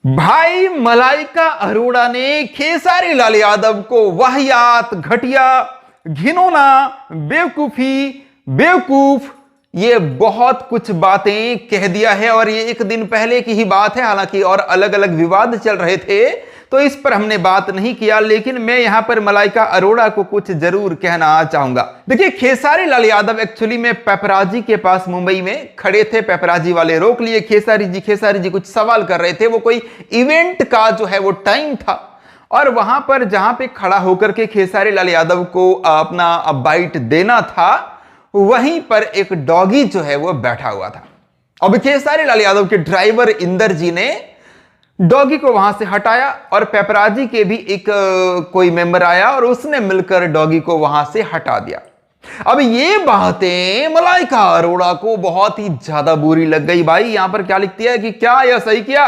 भाई मलाइका अरोड़ा ने खेसारी लाल यादव को वाहियात, घटिया, घिनौना, बेवकूफ ये बहुत कुछ बातें कह दिया है। और ये एक दिन पहले की ही बात है, हालांकि और अलग अलग विवाद चल रहे थे तो इस पर हमने बात नहीं किया, लेकिन मैं यहां पर मलाइका अरोड़ा को कुछ जरूर कहना चाहूंगा। देखिए, खेसारी लाल यादव एक्चुअली में पेपराजी के पास मुंबई में खड़े थे। पेपराजी वाले रोक लिए खेसारी जी कुछ सवाल कर रहे थे। वो कोई इवेंट का जो है वो टाइम था और वहां पर जहां पे खड़ा होकर के खेसारी लाल यादव को अपना बाइट देना था, वहीं पर एक डॉगी जो है वो बैठा हुआ था। अब खेसारी लाल यादव के ड्राइवर इंदर जी ने डॉगी को वहां से हटाया और पेपराजी के भी एक कोई मेंबर आया और उसने मिलकर डॉगी को वहां से हटा दिया। अब ये बातें मलाइका अरोड़ा को बहुत ही ज्यादा बुरी लग गई। भाई यहां पर क्या लिखती है कि क्या यह सही किया,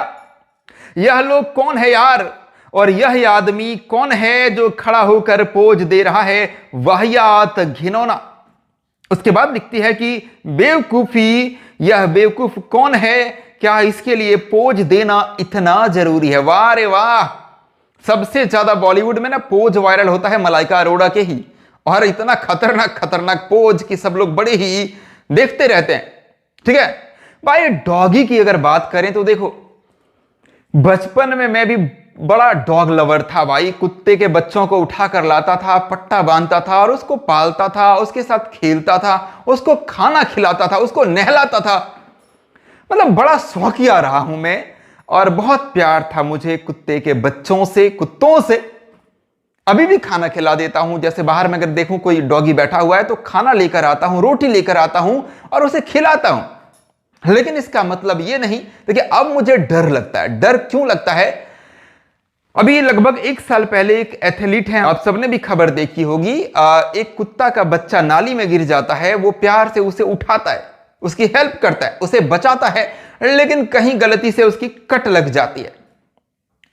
यह लोग कौन है यार, और यह आदमी कौन है जो खड़ा होकर पोज दे रहा है, वाहियात, घिनौना। उसके बाद लिखती है कि बेवकूफी, यह बेवकूफ कौन है, क्या इसके लिए पोज देना इतना जरूरी है। वाह रे वाह, सबसे ज्यादा बॉलीवुड में ना पोज वायरल होता है मलाइका अरोड़ा के ही, और इतना खतरनाक खतरनाक पोज कि सब लोग बड़े ही देखते रहते हैं। ठीक है भाई, डॉगी की अगर बात करें तो देखो, बचपन में मैं भी बड़ा डॉग लवर था भाई। कुत्ते के बच्चों को उठा कर लाता था, पट्टा बांधता था और उसको पालता था, उसके साथ खेलता था, उसको खाना खिलाता था, उसको नहलाता था। मतलब बड़ा शौकिया रहा हूं मैं और बहुत प्यार था मुझे कुत्ते के बच्चों से, कुत्तों से। अभी भी खाना खिला देता हूं। जैसे बाहर में अगर देखूं कोई डॉगी बैठा हुआ है तो खाना लेकर आता हूं, रोटी लेकर आता हूं और उसे खिलाता हूं। लेकिन इसका मतलब यह नहीं, देखिए अब मुझे डर लगता है। डर क्यों लगता है? अभी लगभग 1 साल पहले एक एथलीट है, आप सबने भी खबर देखी होगी, एक कुत्ता का बच्चा नाली में गिर जाता है, वो प्यार से उसे उठाता है, उसकी हेल्प करता है, उसे बचाता है, लेकिन कहीं गलती से उसकी कट लग जाती है।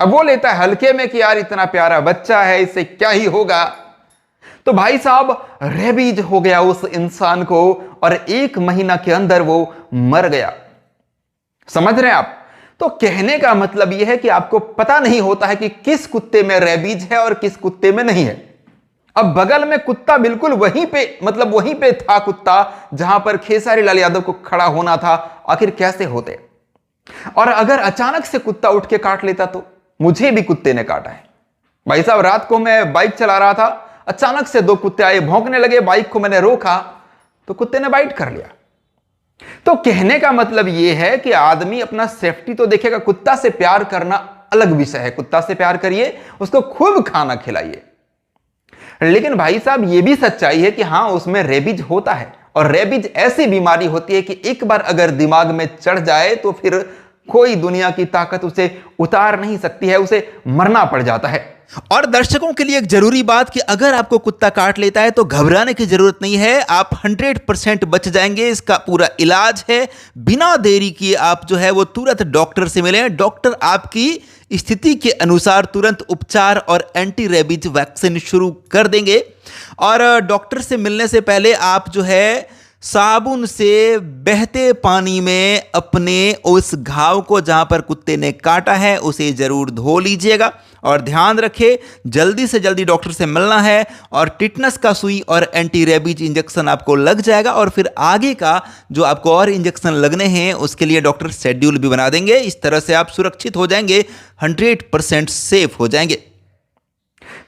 अब वो लेता है हल्के में कि यार इतना प्यारा बच्चा है, इससे क्या ही होगा। तो भाई साहब, रेबीज हो गया उस इंसान को और 1 महीना के अंदर वो मर गया। समझ रहे हैं आप? तो कहने का मतलब यह है कि आपको पता नहीं होता है कि किस कुत्ते में रेबीज है और किस कुत्ते में नहीं है। अब बगल में कुत्ता बिल्कुल वहीं पे, मतलब वहीं पे था कुत्ता जहां पर खेसारी लाल यादव को खड़ा होना था। आखिर कैसे होते? और अगर अचानक से कुत्ता उठ के काट लेता तो? मुझे भी कुत्ते ने काटा है भाई साहब। रात को मैं बाइक चला रहा था, अचानक से 2 कुत्ते आए, भौंकने लगे, बाइक को मैंने रोका तो कुत्ते ने बाइट कर लिया। तो कहने का मतलब यह है कि आदमी अपना सेफ्टी तो देखेगा। कुत्ता से प्यार करना अलग विषय है, कुत्ता से प्यार करिए, उसको खूब खाना खिलाइए। लेकिन भाई साहब, यह भी सच्चाई है कि हां, उसमें रेबीज होता है और रेबीज ऐसी बीमारी होती है कि एक बार अगर दिमाग में चढ़ जाए तो फिर कोई दुनिया की ताकत उसे उतार नहीं सकती है, उसे मरना पड़ जाता है। और दर्शकों के लिए एक जरूरी बात कि अगर आपको कुत्ता काट लेता है तो घबराने की जरूरत नहीं है, आप 100% बच जाएंगे। इसका पूरा इलाज है, बिना देरी किए आप जो है वो तुरंत डॉक्टर से मिलें। डॉक्टर आपकी स्थिति के अनुसार तुरंत उपचार और एंटी रेबीज वैक्सीन शुरू कर देंगे। और डॉक्टर से मिलने से पहले आप जो है साबुन से बहते पानी में अपने उस घाव को, जहां पर कुत्ते ने काटा है, उसे जरूर धो लीजिएगा। और ध्यान रखें, जल्दी से जल्दी डॉक्टर से मिलना है और टिटनस का सुई और एंटी रेबीज इंजेक्शन आपको लग जाएगा। और फिर आगे का जो आपको और इंजेक्शन लगने हैं उसके लिए डॉक्टर शेड्यूल भी बना देंगे। इस तरह से आप सुरक्षित हो जाएंगे, 100% सेफ हो जाएंगे।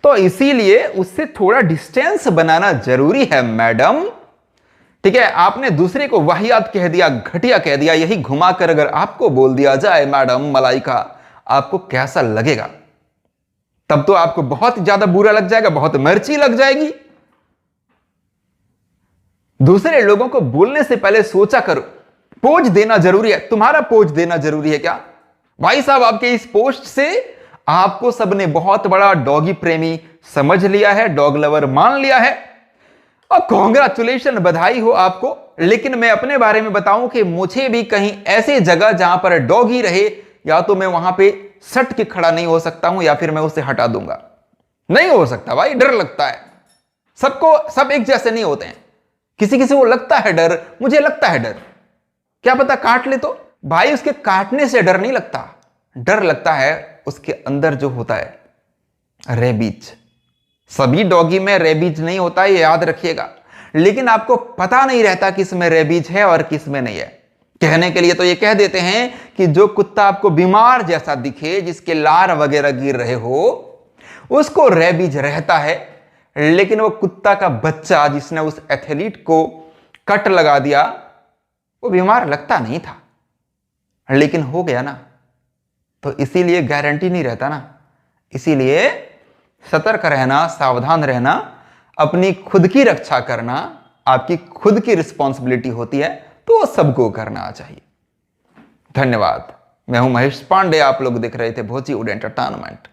तो इसीलिए उससे थोड़ा डिस्टेंस बनाना जरूरी है मैडम। ठीक है, आपने दूसरे को वाहियात कह दिया, घटिया कह दिया, यही घुमाकर अगर आपको बोल दिया जाए मैडम मलाइका, आपको कैसा लगेगा? तब तो आपको बहुत ज्यादा बुरा लग जाएगा, बहुत मिर्ची लग जाएगी। दूसरे लोगों को बोलने से पहले सोचा करो। पोज देना जरूरी है, तुम्हारा पोज देना जरूरी है क्या? भाई साहब, आपके इस पोस्ट से आपको सबने बहुत बड़ा डॉगी प्रेमी समझ लिया है, डॉग लवर मान लिया है और कॉन्ग्रेचुलेशन, बधाई हो आपको। लेकिन मैं अपने बारे में बताऊं कि मुझे भी कहीं ऐसी जगह जहां पर डॉगी रहे, या तो मैं वहां पे सट के खड़ा नहीं हो सकता हूं या फिर मैं उसे हटा दूंगा। नहीं हो सकता भाई, डर लगता है। सबको सब एक जैसे नहीं होते हैं, किसी किसी को लगता है डर, मुझे लगता है डर। क्या पता काट ले तो? भाई उसके काटने से डर नहीं लगता, डर लगता है उसके अंदर जो होता है रेबीज। सभी डॉगी में रेबीज नहीं होता, ये याद रखिएगा, लेकिन आपको पता नहीं रहता किस में रेबीज है और किस में नहीं है। कहने के लिए तो ये कह देते हैं कि जो कुत्ता आपको बीमार जैसा दिखे, जिसके लार वगैरह गिर रहे हो, उसको रेबीज रहता है, लेकिन वो कुत्ता का बच्चा जिसने उस एथलीट को कट लगा दिया, वो बीमार लगता नहीं था, लेकिन हो गया ना। तो इसीलिए गारंटी नहीं रहता ना। इसीलिए सतर्क रहना, सावधान रहना, अपनी खुद की रक्षा करना आपकी खुद की रिस्पॉन्सिबिलिटी होती है, तो सबको करना चाहिए। धन्यवाद। मैं हूं महेश पांडे, आप लोग देख रहे थे भोजीवुड एंटरटेनमेंट।